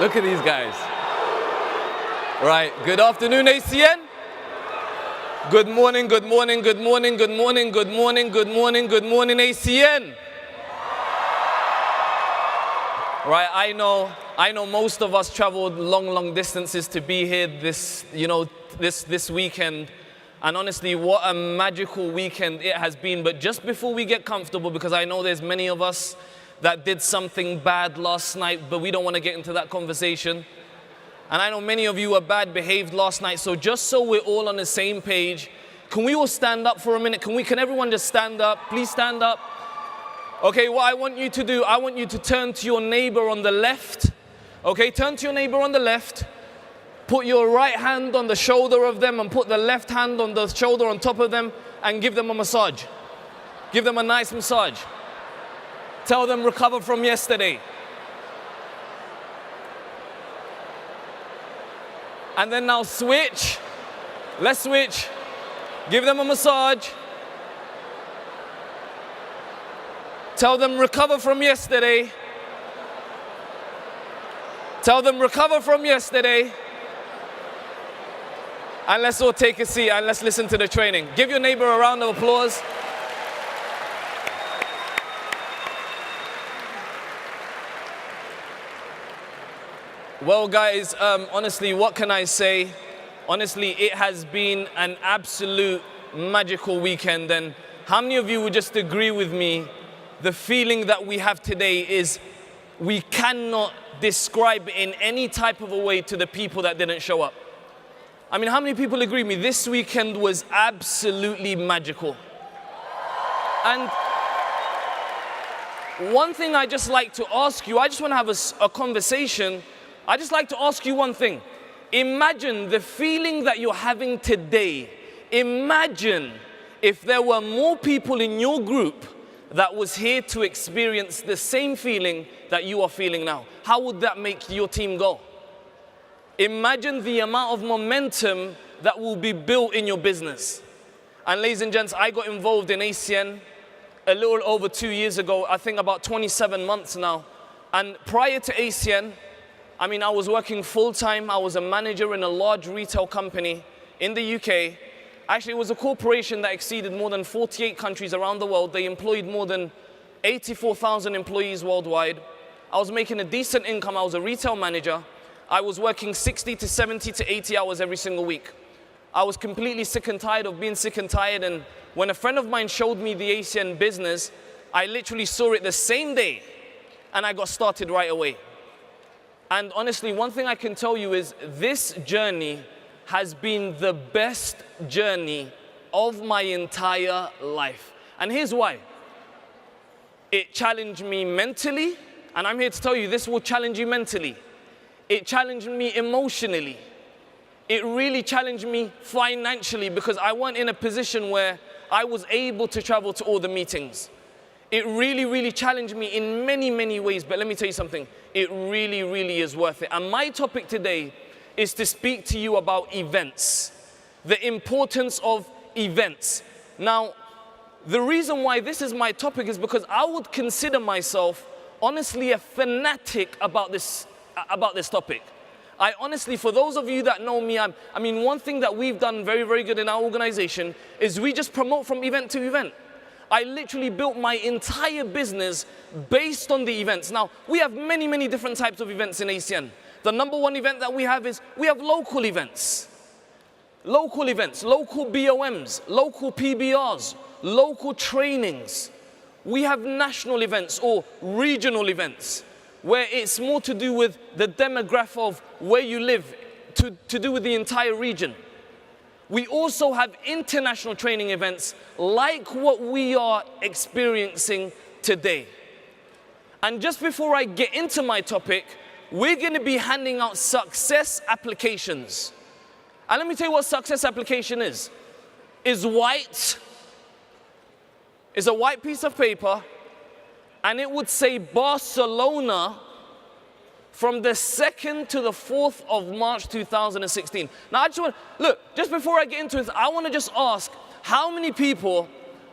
Look at these guys. Right, good afternoon, ACN. Good morning, good morning, good morning, good morning, good morning, good morning, good morning, ACN. Right, I know most of us traveled long distances to be here this weekend. And honestly, what a magical weekend it has been. But just before we get comfortable, because I know there's many of us that did something bad last night, but we don't want to get into that conversation. And I know many of you were bad behaved last night. So just so we're all on the same page, can we all stand up for a minute? Can everyone just stand up? Please stand up. Okay, what I want you to do, I want you to turn to your neighbor on the left. Okay, turn to your neighbor on the left. Put your right hand on the shoulder of them and put the left hand on the shoulder on top of them and give them a massage. Give them a nice massage. Tell them recover from yesterday. And then now switch. Let's switch. Give them a massage. Tell them recover from yesterday. Tell them recover from yesterday. And let's all take a seat and let's listen to the training. Give your neighbor a round of applause. Well, guys, honestly, what can I say? Honestly, it has been an absolute magical weekend. And how many of you would just agree with me? The feeling that we have today is we cannot describe in any type of a way to the people that didn't show up. I mean, how many people agree with me? This weekend was absolutely magical. And one thing I just like to ask you, I just want to have a conversation. I just like to ask you one thing. Imagine the feeling that you're having today. Imagine if there were more people in your group that was here to experience the same feeling that you are feeling now. How would that make your team go? Imagine the amount of momentum that will be built in your business. And ladies and gents, I got involved in ACN a little over 2 years ago, I think about 27 months now. And prior to ACN, I mean, I was working full-time. I was a manager in a large retail company in the UK. Actually, it was a corporation that exceeded more than 48 countries around the world. They employed more than 84,000 employees worldwide. I was making a decent income. I was a retail manager. I was working 60 to 70 to 80 hours every single week. I was completely sick and tired of being sick and tired. And when a friend of mine showed me the ACN business, I literally saw it the same day and I got started right away. And honestly, one thing I can tell you is this journey has been the best journey of my entire life. And here's why. It challenged me mentally, and I'm here to tell you this will challenge you mentally. It challenged me emotionally. It really challenged me financially because I wasn't in a position where I was able to travel to all the meetings. It really challenged me in many ways, but let me tell you something. It really is worth it. And my topic today is to speak to you about events, the importance of events. Now, the reason why this is my topic is because I would consider myself honestly a fanatic about this topic. I honestly, for those of you that know me, I mean, one thing that we've done very good in our organization is we just promote from event to event. I literally built my entire business based on the events. Now, we have many different types of events in ACN. The number one event that we have is we have local events. Local events, local BOMs, local PBRs, local trainings. We have national events or regional events where it's more to do with the demographic of where you live, to do with the entire region. We also have international training events like what we are experiencing today. And just before I get into my topic, we're going to be handing out success applications. And let me tell you what success application is. It's white. It's a white piece of paper. And it would say Barcelona from the 2nd to the 4th of March 2016. Now, I just want, look, just before I get into it, I want to just ask, how many people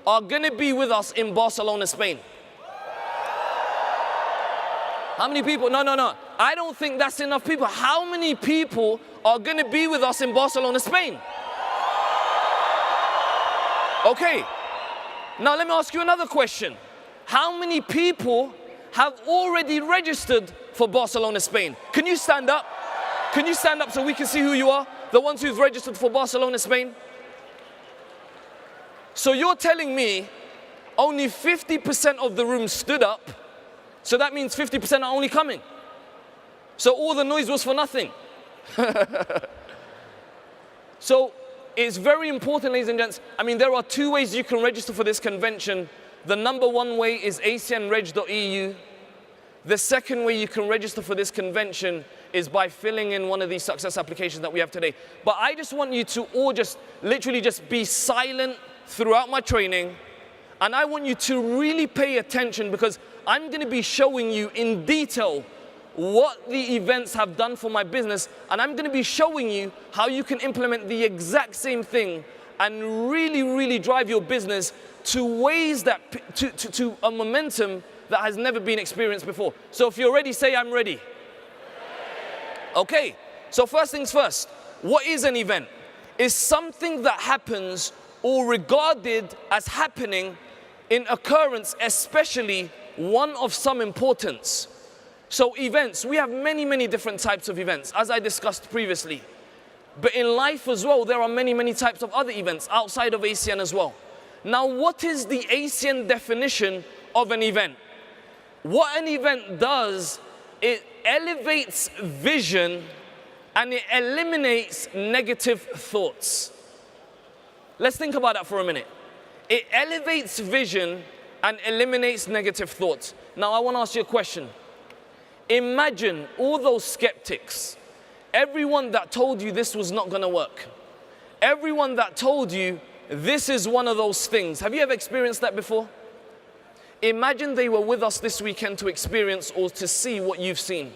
are going to be with us in Barcelona, Spain? How many people? No. I don't think that's enough people. How many people are going to be with us in Barcelona, Spain? Okay, now let me ask you another question. How many people have already registered for Barcelona, Spain? Can you stand up? Can you stand up so we can see who you are? The ones who've registered for Barcelona, Spain? So you're telling me only 50% of the room stood up, so that means 50% are only coming. So all the noise was for nothing. So it's very important, ladies and gents. I mean, there are two ways you can register for this convention. The number one way is acnreg.eu. The second way you can register for this convention is by filling in one of these success applications that we have today. But I just want you to all just literally just be silent throughout my training. And I want you to really pay attention, because I'm going to be showing you in detail what the events have done for my business. And I'm going to be showing you how you can implement the exact same thing and really, really drive your business to ways that, to a momentum that has never been experienced before. So if you're ready, say I'm ready. Okay, so first things first, what is an event? It's something that happens or regarded as happening in occurrence, especially one of some importance. So events, we have many, many different types of events, as I discussed previously. But in life as well, there are many, many types of other events outside of ASEAN as well. Now, what is the ASEAN definition of an event? What an event does, it elevates vision and it eliminates negative thoughts. Let's think about that for a minute. It elevates vision and eliminates negative thoughts. Now, I want to ask you a question. Imagine all those skeptics, everyone that told you this was not going to work, everyone that told you this is one of those things. Have you ever experienced that before? Imagine they were with us this weekend to experience or to see what you've seen.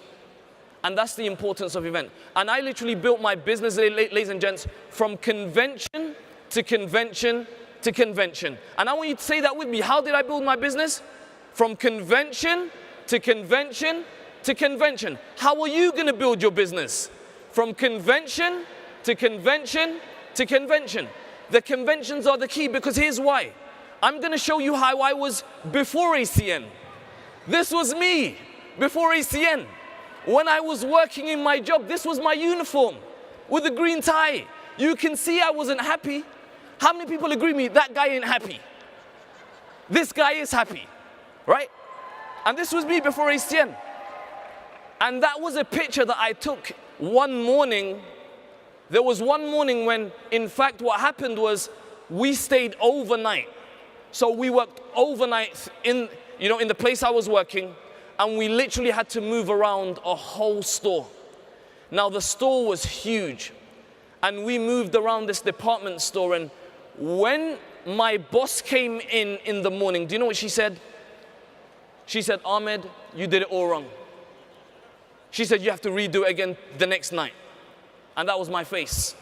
And that's the importance of event. And I literally built my business, ladies and gents, from convention to convention to convention. And I want you to say that with me. How did I build my business? From convention to convention to convention. How are you going to build your business? From convention to convention to convention. The conventions are the key, because here's why. I'm going to show you how I was before ACN. This was me before ACN. When I was working in my job, this was my uniform with a green tie. You can see I wasn't happy. How many people agree with me? That guy ain't happy. This guy is happy, right? And this was me before ACN. And that was a picture that I took one morning. There was one morning when, in fact, what happened was we stayed overnight. So we worked overnight in the place I was working, and we literally had to move around a whole store. Now the store was huge, and we moved around this department store, and when my boss came in the morning, do you know what she said? She said, "Ahmed, you did it all wrong." She said, "You have to redo it again the next night." And that was my face.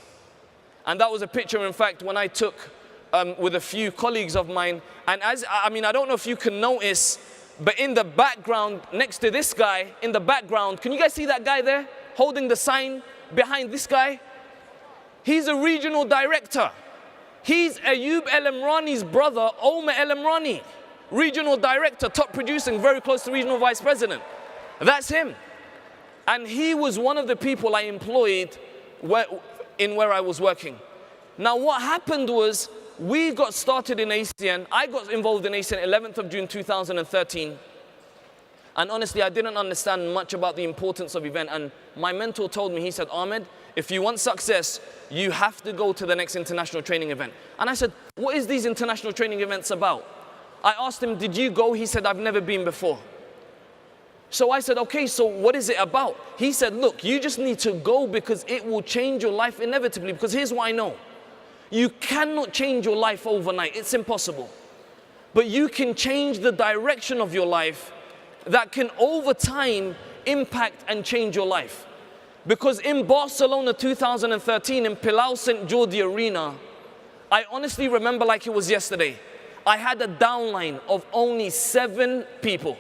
And that was a picture, in fact, when I took with a few colleagues of mine. And I don't know if you can notice, but in the background, next to this guy, in the background, can you guys see that guy there holding the sign behind this guy? He's a regional director. He's Ayub El Emrani's brother, Omar El Emrani, regional director, top producing, very close to regional vice president. That's him. And he was one of the people I employed where I was working. Now what happened was, we got started in ASEAN. I got involved in ASEAN 11th of June 2013. And honestly, I didn't understand much about the importance of event. And my mentor told me, he said, "Ahmed, if you want success, you have to go to the next international training event." And I said, "What is these international training events about?" I asked him, "Did you go?" He said, "I've never been before." So I said, "Okay, so what is it about?" He said, "Look, you just need to go because it will change your life inevitably. Because here's what I know. You cannot change your life overnight. It's impossible. But you can change the direction of your life that can over time impact and change your life." Because in Barcelona 2013, in Palau St. Jordi Arena, I honestly remember like it was yesterday. I had a downline of only 7 people.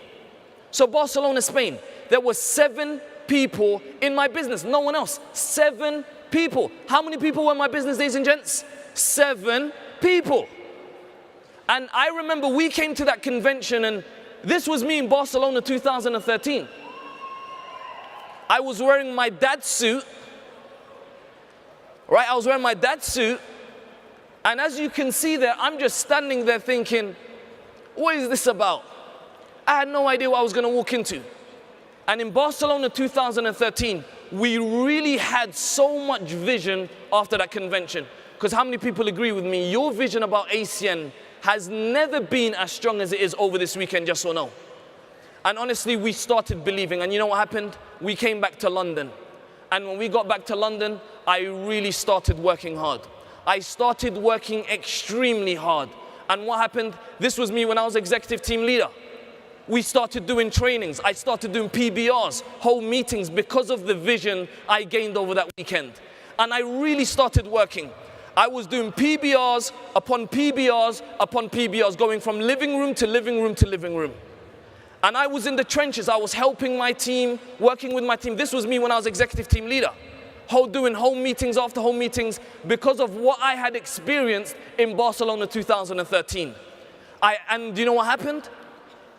So Barcelona, Spain, there were 7 people in my business, no one else. 7 people. How many people were in my business, ladies and gents? 7 people. And I remember we came to that convention, and this was me in Barcelona 2013. I was wearing my dad's suit, right? I was wearing my dad's suit, and as you can see there, I'm just standing there thinking, what is this about? I had no idea what I was going to walk into. And in Barcelona 2013, we really had so much vision after that convention. Because how many people agree with me? Your vision about ACN has never been as strong as it is over this weekend, just so know. And honestly, we started believing. And you know what happened? We came back to London. And when we got back to London, I really started working hard. I started working extremely hard. And what happened? This was me when I was executive team leader. We started doing trainings. I started doing PBRs, whole meetings, because of the vision I gained over that weekend. And I really started working. I was doing PBRs upon PBRs upon PBRs, going from living room to living room to living room. And I was in the trenches. I was helping my team, working with my team. This was me when I was executive team leader. Doing home meetings after home meetings because of what I had experienced in Barcelona 2013. And you know what happened?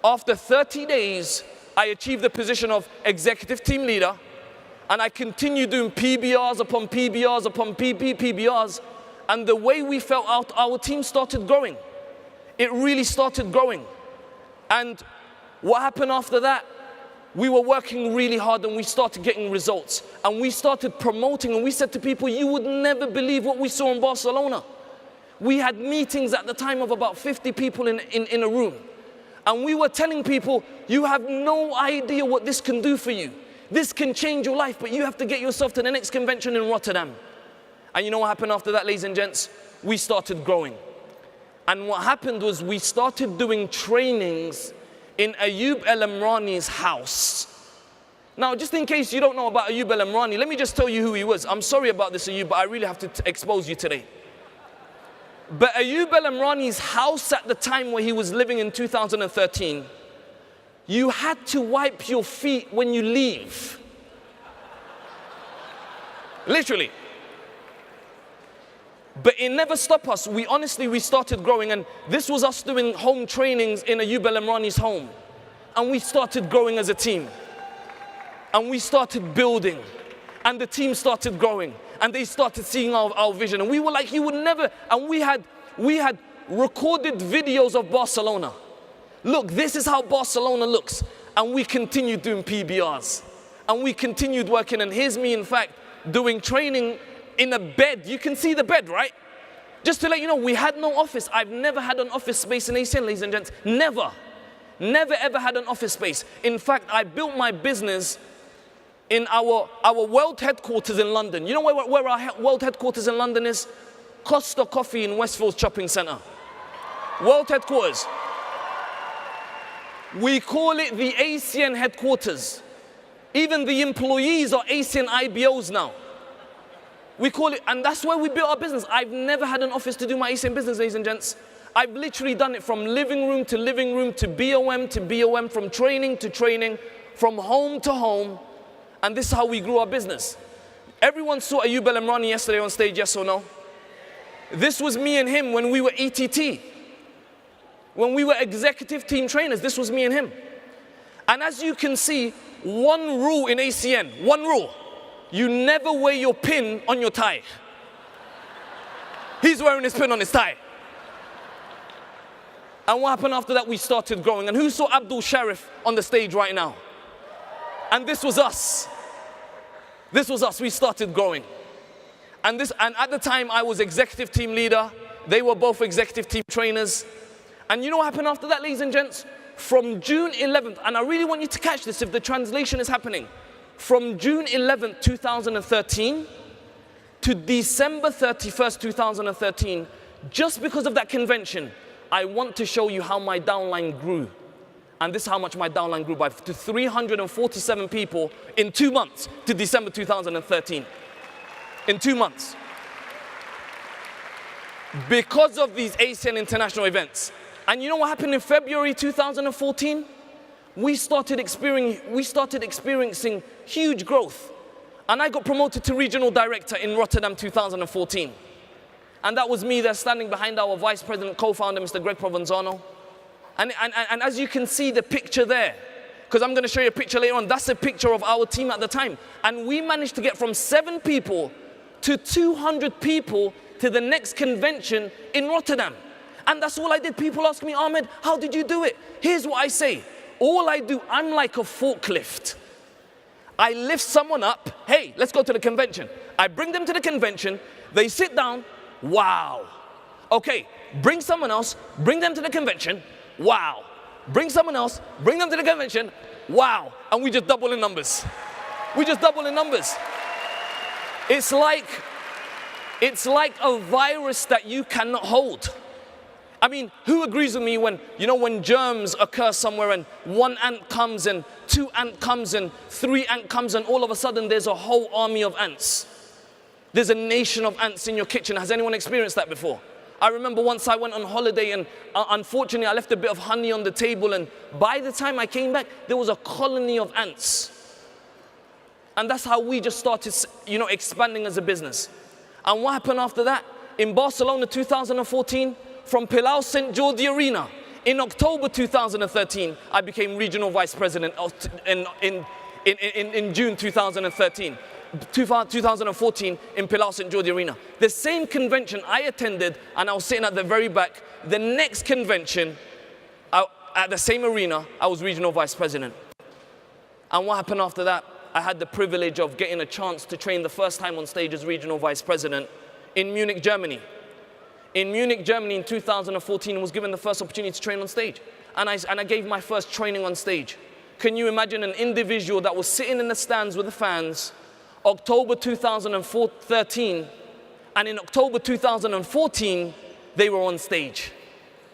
After 30 days, I achieved the position of executive team leader, and I continued doing PBRs upon PBRs upon PBRs, and the way we felt out, our team started growing. It really started growing. And what happened after that? We were working really hard, and we started getting results. And we started promoting, and we said to people, you would never believe what we saw in Barcelona. We had meetings at the time of about 50 people in a room. And we were telling people, you have no idea what this can do for you. This can change your life, but you have to get yourself to the next convention in Rotterdam. And you know what happened after that, ladies and gents? We started growing. And what happened was we started doing trainings in Ayub El-Amrani's house. Now, just in case you don't know about Ayub El-Amrani, let me just tell you who he was. I'm sorry about this, Ayub, but I really have to expose you today. But Ayub El-Amrani's house at the time where he was living in 2013, you had to wipe your feet when you leave. Literally. But it never stopped us. We started growing, and this was us doing home trainings in Ayub El-Amrani's home. And we started growing as a team. And we started building. And the team started growing. And they started seeing our vision. And we were like, you would never. And we had recorded videos of Barcelona. Look, this is how Barcelona looks. And we continued doing PBRs. And we continued working. And here's me, in fact, doing training in a bed. You can see the bed, right? Just to let you know, we had no office. I've never had an office space in ACN, ladies and gents. Never. Never ever had an office space. In fact, I built my business in our world headquarters in London. You know where our world headquarters in London is? Costa Coffee in Westfield Shopping Centre. World headquarters. We call it the ACN headquarters. Even the employees are ACN IBOs now. We call it, and that's where we built our business. I've never had an office to do my ACN business, ladies and gents. I've literally done it from living room to living room to BOM, from training to training, from home to home. And this is how we grew our business. Everyone saw Ayub El-Amrani yesterday on stage, yes or no? This was me and him when we were ETT. When we were executive team trainers, this was me and him. And as you can see, one rule in ACN, one rule. You never wear your pin on your tie. He's wearing his pin on his tie. And what happened after that? We started growing. And who saw Abdul Sharif on the stage right now? And this was us. This was us. We started growing. And at the time, I was executive team leader. They were both executive team trainers. And you know what happened after that, ladies and gents? From June 11th, and I really want you to catch this if the translation is happening. From June 11th, 2013 to December 31st, 2013, just because of that convention, I want to show you how my downline grew. And this is how much my downline grew to 347 people in 2 months to December 2013. In 2 months. Because of these ACN international events. And you know what happened in February 2014? we started experiencing huge growth. And I got promoted to regional director in Rotterdam 2014. And that was me there standing behind our vice president, co-founder, Mr. Greg Provenzano. And as you can see the picture there, because I'm going to show you a picture later on, that's a picture of our team at the time. And we managed to get from 7 people to 200 people to the next convention in Rotterdam. And that's all I did. People ask me, Ahmed, how did you do it? Here's what I say. All I do, I'm like a forklift. I lift someone up. Hey, let's go to the convention. I bring them to the convention. They sit down. Wow. Okay, bring someone else. Bring them to the convention. Wow. Bring someone else. Bring them to the convention. Wow. And we just double in numbers. We just double in numbers. It's like a virus that you cannot hold. I mean, who agrees with me when, you know, when germs occur somewhere and 1 ant comes and 2 ant comes and 3 ant comes and all of a sudden there's a whole army of ants. There's a nation of ants in your kitchen. Has anyone experienced that before? I remember once I went on holiday and unfortunately I left a bit of honey on the table, and by the time I came back, there was a colony of ants. And that's how we just started, you know, expanding as a business. And what happened after that? In Barcelona 2014, from Palau Sant Jordi Arena, in October 2013, I became regional vice president in June 2013. 2014 in Palau Sant Jordi Arena. The same convention I attended, and I was sitting at the very back. The next convention, at the same arena, I was regional vice president. And what happened after that? I had the privilege of getting a chance to train the first time on stage as regional vice president in Munich, Germany. In Munich, Germany in 2014, I was given the first opportunity to train on stage. And I gave my first training on stage. Can you imagine an individual that was sitting in the stands with the fans, October 2013, and in October 2014, they were on stage.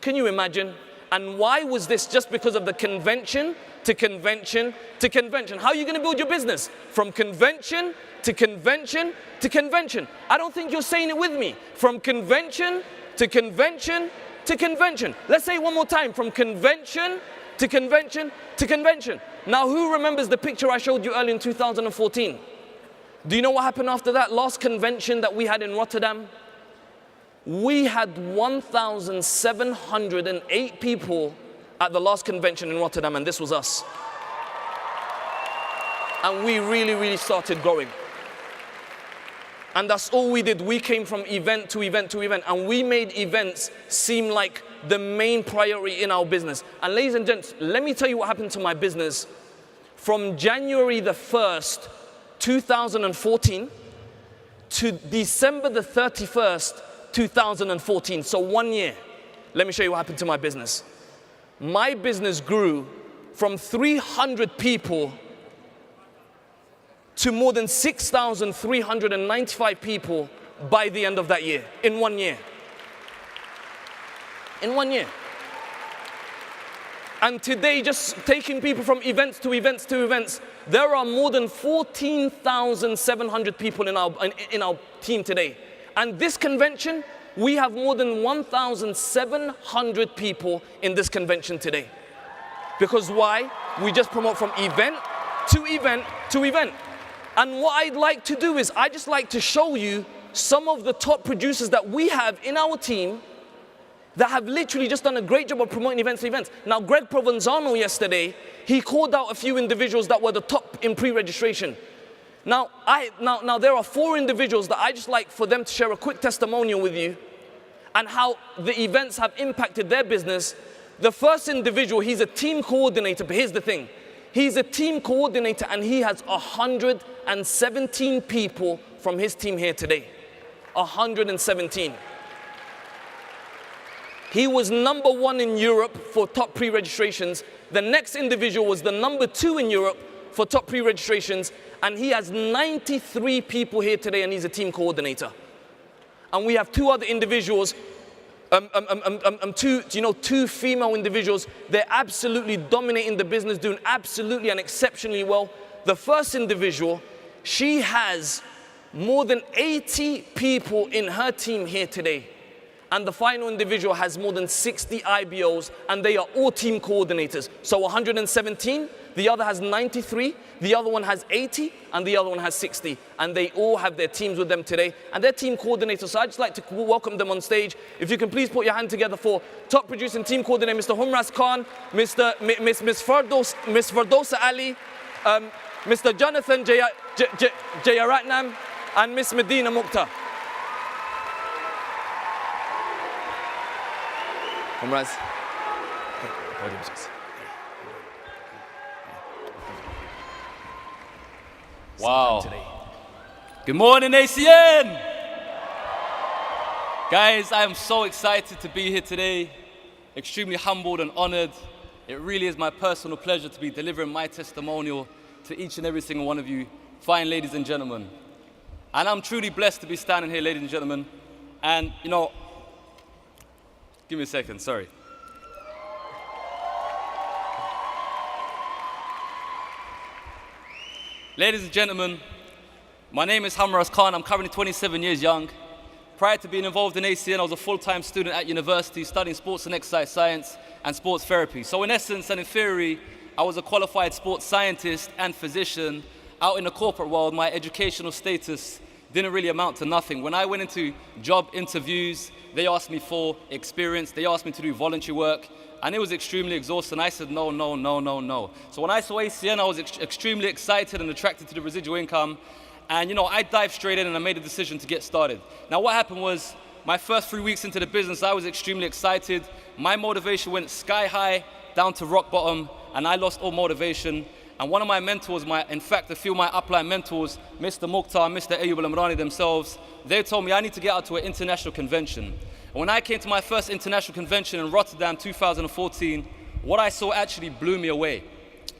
Can you imagine? And why was this? Just because of the convention to convention to convention. How are you going to build your business? From convention to convention to convention. I don't think you're saying it with me. From convention to convention to convention. Let's say it one more time. From convention to convention to convention. Now, who remembers the picture I showed you earlier in 2014? Do you know what happened after that last convention that we had in Rotterdam? We had 1,708 people at the last convention in Rotterdam, and this was us. And we really started growing. And that's all we did. We came from event to event to event, and we made events seem like the main priority in our business. And ladies and gents, let me tell you what happened to my business. From January the 1st, 2014 to December the 31st, 2014, so 1 year. Let me show you what happened to my business. My business grew from 300 people to more than 6,395 people by the end of that year, in 1 year. In 1 year. And today, just taking people from events to events to events, there are more than 14,700 people in our team today. And this convention, we have more than 1,700 people in this convention today. Because why? We just promote from event to event to event. And what I'd like to do is, I just like to show you some of the top producers that we have in our team that have literally just done a great job of promoting events to events. Now, Greg Provenzano yesterday, he called out a few individuals that were the top in pre-registration. Now, there are 4 individuals that I just like for them to share a quick testimonial with you and how the events have impacted their business. The first individual, he's a team coordinator, but here's the thing. He's a team coordinator and he has 117 people from his team here today. 117. He was number 1 in Europe for top pre-registrations. The next individual was the number 2 in Europe for top pre-registrations, and he has 93 people here today, and he's a team coordinator. And we have 2 other individuals, two female individuals. They're absolutely dominating the business, doing absolutely and exceptionally well. The first individual, she has more than 80 people in her team here today. and the final individual has more than 60 IBOs, and they are all team coordinators. So 117, the other has 93, the other one has 80, and the other one has 60. And they all have their teams with them today, and they're team coordinators. So I'd just like to welcome them on stage. If you can please put your hand together for top producer and team coordinator, Mr. Humras Khan, Miss Fardosa Ali, Mr. Jonathan Jayaratnam, and Miss Medina Mukhtar. Humras. Wow. Good morning, ACN! Guys, I am so excited to be here today. Extremely humbled and honored. It really is my personal pleasure to be delivering my testimonial to each and every single one of you, fine ladies and gentlemen. And I'm truly blessed to be standing here, ladies and gentlemen. And, you know, give me a second, sorry. Ladies and gentlemen, my name is Humras Khan. I'm currently 27 years young. Prior to being involved in ACN, I was a full-time student at university studying sports and exercise science and sports therapy. So in essence and in theory, I was a qualified sports scientist and physician. Out in the corporate world, my educational status didn't really amount to nothing. When I went into job interviews, they asked me for experience, they asked me to do voluntary work, and it was extremely exhausting. I said no, no, no, no, no. So when I saw ACN, I was extremely excited and attracted to the residual income. And you know, I dived straight in and I made a decision to get started. Now what happened was, my first 3 weeks into the business, I was extremely excited. My motivation went sky high, down to rock bottom, and I lost all motivation. And one of my mentors, in fact, a few of my upline mentors, Mr. Mukhtar and Mr. Ayyub Al-Amrani themselves, they told me I need to get out to an international convention. And when I came to my first international convention in Rotterdam 2014, what I saw actually blew me away.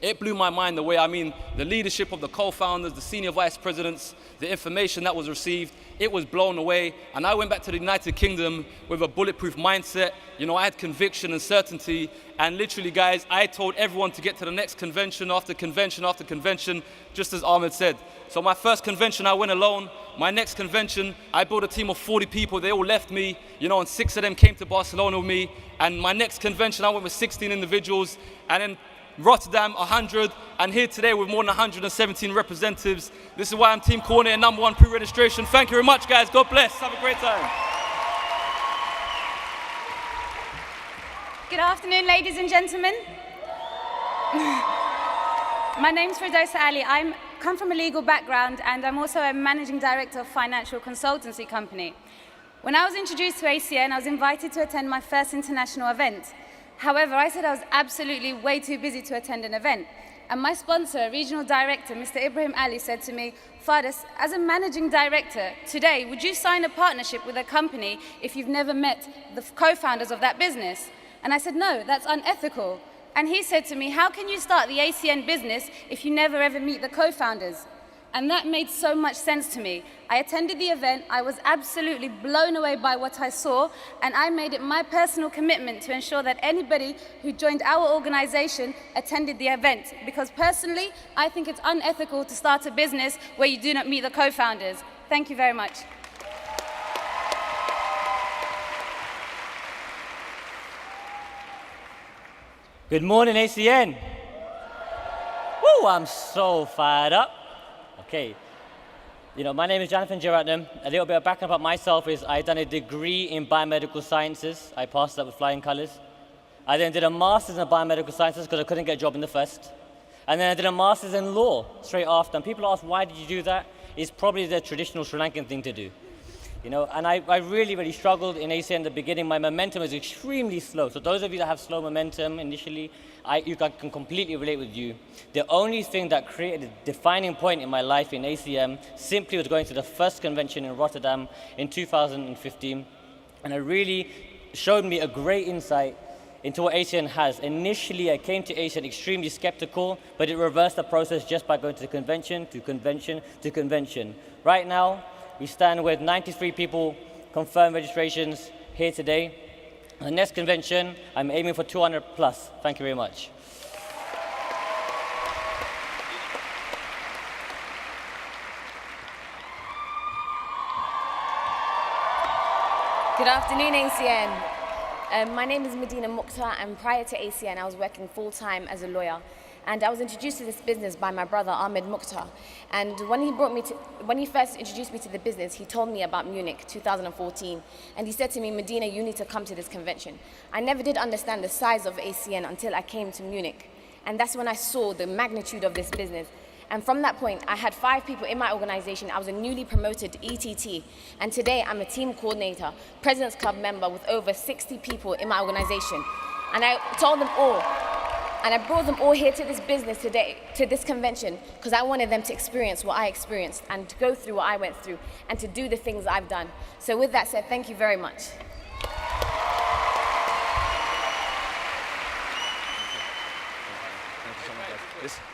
It blew my mind away. I mean, the leadership of the co-founders, the senior vice presidents, the information that was received, it was blown away. And I went back to the United Kingdom with a bulletproof mindset. You know, I had conviction and certainty. And literally, guys, I told everyone to get to the next convention after convention after convention, just as Ahmed said. So my first convention, I went alone. My next convention, I built a team of 40 people. They all left me, you know, and 6 of them came to Barcelona with me. And my next convention, I went with 16 individuals. And then Rotterdam, 100, and here today with more than 117 representatives. This is why I'm team coordinator #1 pre-registration. Thank you very much, guys. God bless. Have a great time. Good afternoon, ladies and gentlemen. My name's Fardosa Ali. I come from a legal background, and I'm also a managing director of a financial consultancy company. When I was introduced to ACN, I was invited to attend my first international event. However, I said I was absolutely way too busy to attend an event. And my sponsor, regional director, Mr. Ibrahim Ali, said to me, Fardas, as a managing director, today, would you sign a partnership with a company if you've never met the co-founders of that business? And I said, no, that's unethical. And he said to me, how can you start the ACN business if you never ever meet the co-founders? And that made so much sense to me. I attended the event, I was absolutely blown away by what I saw, and I made it my personal commitment to ensure that anybody who joined our organization attended the event. Because personally, I think it's unethical to start a business where you do not meet the co-founders. Thank you very much. Good morning, ACN. Woo, I'm so fired up. Okay, you know, my name is Jonathan Jayaratnam. A little bit of background about myself is I've done a degree in biomedical sciences. I passed that with flying colors. I then did a master's in biomedical sciences because I couldn't get a job in the first. And then I did a master's in law straight after. And people ask, why did you do that? It's probably the traditional Sri Lankan thing to do. You know, and I really, really struggled in ACN in the beginning. My momentum was extremely slow. So those of you that have slow momentum initially, I can completely relate with you. The only thing that created a defining point in my life in ACM simply was going to the first convention in Rotterdam in 2015. And it really showed me a great insight into what ACN has. Initially, I came to ACN extremely skeptical, but it reversed the process just by going to convention, to convention, to convention. Right now, we stand with 93 people confirmed registrations here today. The next convention, I'm aiming for 200 plus. Thank you very much. Good afternoon, ACN. My name is Medina Mukhtar, and prior to ACN, I was working full-time as a lawyer. And I was introduced to this business by my brother, Ahmed Mukhtar. And when he first introduced me to the business, he told me about Munich 2014. And he said to me, Medina, you need to come to this convention. I never did understand the size of ACN until I came to Munich. And that's when I saw the magnitude of this business. And from that point, I had 5 people in my organization. I was a newly promoted ETT. And today, I'm a team coordinator, President's Club member with over 60 people in my organization. And I told them all, and I brought them all here to this business today, to this convention, because I wanted them to experience what I experienced and to go through what I went through and to do the things I've done. So with that said, thank you very much.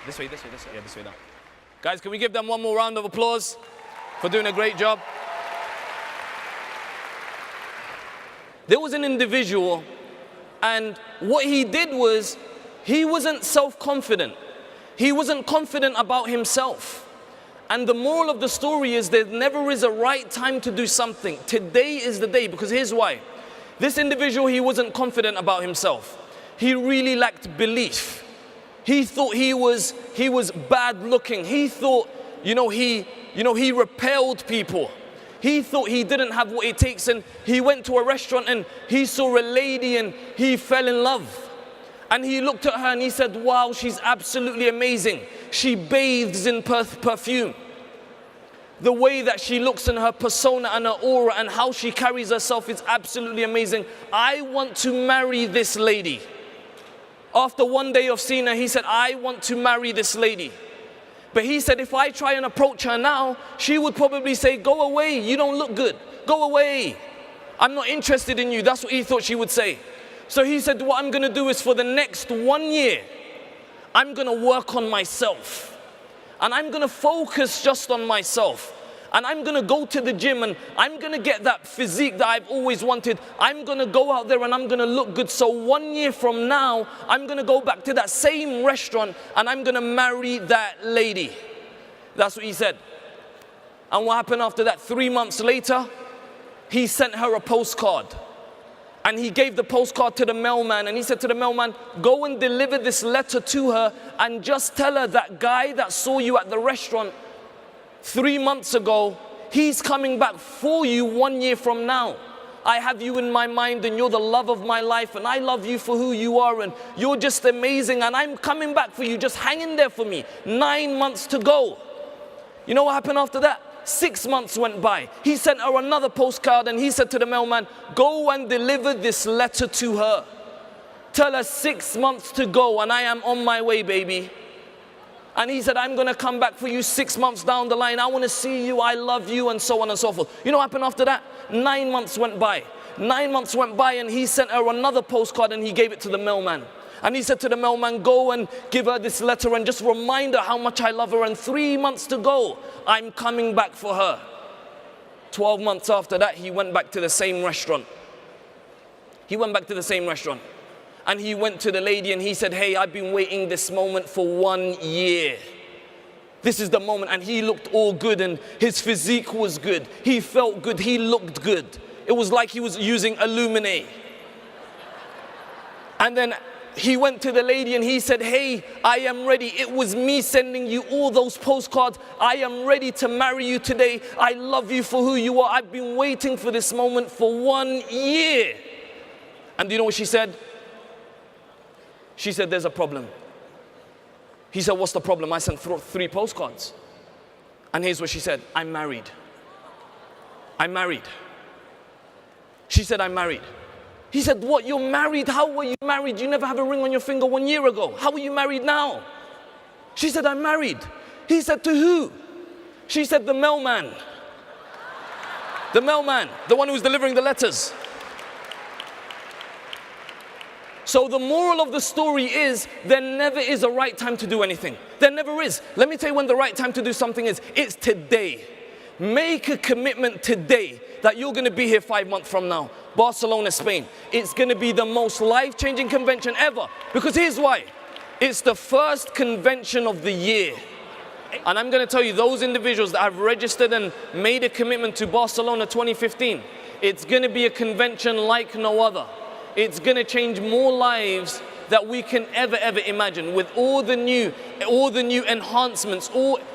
This way. Yeah, this way now. Guys, can we give them one more round of applause for doing a great job? There was an individual, and what he did was, he wasn't self-confident. He wasn't confident about himself. And the moral of the story is there never is a right time to do something. Today is the day, because here's why. This individual, he wasn't confident about himself. He really lacked belief. He thought he was bad looking. He thought, he repelled people. He thought he didn't have what it takes, and he went to a restaurant and he saw a lady and he fell in love. And he looked at her and he said, wow, she's absolutely amazing. She bathes in perfume. The way that she looks in her persona and her aura and how she carries herself is absolutely amazing. I want to marry this lady. After one day of seeing her, he said, I want to marry this lady. But he said, if I try and approach her now, she would probably say, go away, you don't look good. Go away. I'm not interested in you. That's what he thought she would say. So he said, what I'm going to do is for the next 1 year, I'm going to work on myself. And I'm going to focus just on myself. And I'm going to go to the gym and I'm going to get that physique that I've always wanted. I'm going to go out there and I'm going to look good. So 1 year from now, I'm going to go back to that same restaurant and I'm going to marry that lady. That's what he said. And what happened after that? 3 months later, he sent her a postcard. And he gave the postcard to the mailman and he said to the mailman, go and deliver this letter to her and just tell her that guy that saw you at the restaurant 3 months ago, he's coming back for you 1 year from now. I have you in my mind and you're the love of my life and I love you for who you are and you're just amazing and I'm coming back for you. Just hang in there for me. 9 months to go. You know what happened after that? 6 months went by. He sent her another postcard and he said to the mailman, go and deliver this letter to her. Tell her 6 months to go and I am on my way, baby. And he said, I'm going to come back for you 6 months down the line. I want to see you. I love you, and so on and so forth. You know what happened after that? 9 months went by. 9 months went by, and he sent her another postcard, and he gave it to the mailman. And he said to the mailman, go and give her this letter and just remind her how much I love her. And 3 months to go, I'm coming back for her. 12 months after that, he went back to the same restaurant. He went back to the same restaurant. And he went to the lady and he said, hey, I've been waiting this moment for 1 year. This is the moment. And he looked all good and his physique was good. He felt good. He looked good. It was like he was using Illuminate. And then he went to the lady and he said, hey, I am ready. It was me sending you all those postcards. I am ready to marry you today. I love you for who you are. I've been waiting for this moment for 1 year. And do you know what she said? She said, there's a problem. He said, what's the problem? I sent 3 postcards. And here's what she said, I'm married. I'm married. She said, I'm married. He said, what, you're married? How were you married? You never have a ring on your finger 1 year ago. How are you married now? She said, I'm married. He said, to who? She said, the mailman. The mailman, the one who's delivering the letters. So the moral of the story is, there never is a right time to do anything. There never is. Let me tell you when the right time to do something is. It's today. Make a commitment today that you're going to be here 5 months from now. Barcelona, Spain. It's going to be the most life-changing convention ever. Because here's why. It's the first convention of the year. And I'm going to tell you, those individuals that have registered and made a commitment to Barcelona 2015, It's going to be a convention like no other. It's going to change more lives that we can ever imagine, with all the new enhancements,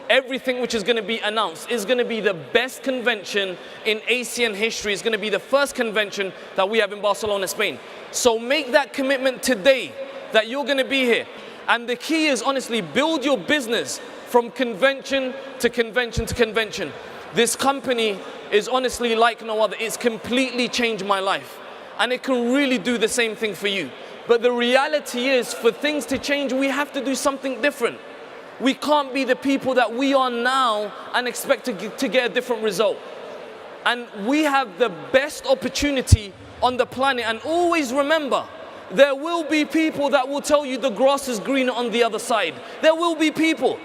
everything which is going to be announced. Is going to be the best convention in ASEAN history. It's going to be the first convention that we have in Barcelona, Spain. So make that commitment today that you're going to be here. And the key is, honestly, build your business from convention to convention to convention. This company is honestly like no other. It's completely changed my life. And it can really do the same thing for you. But the reality is, for things to change, we have to do something different. We can't be the people that we are now and expect to get a different result. And we have the best opportunity on the planet. And always remember, there will be people that will tell you the grass is greener on the other side. There will be people.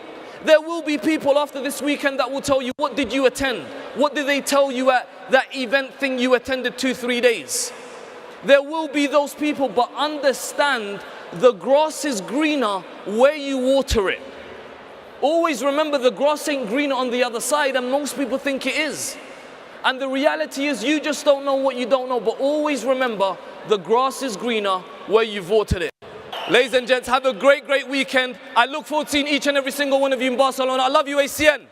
There will be people after this weekend that will tell you, what did you attend? What did they tell you at that event thing you attended 2-3 days? There will be those people, but understand the grass is greener where you water it. Always remember, the grass ain't greener on the other side, and most people think it is. And the reality is, you just don't know what you don't know. But always remember, the grass is greener where you've watered it. Ladies and gents, have a great weekend. I look forward to seeing each and every single one of you in Barcelona. I love you, ASEAN.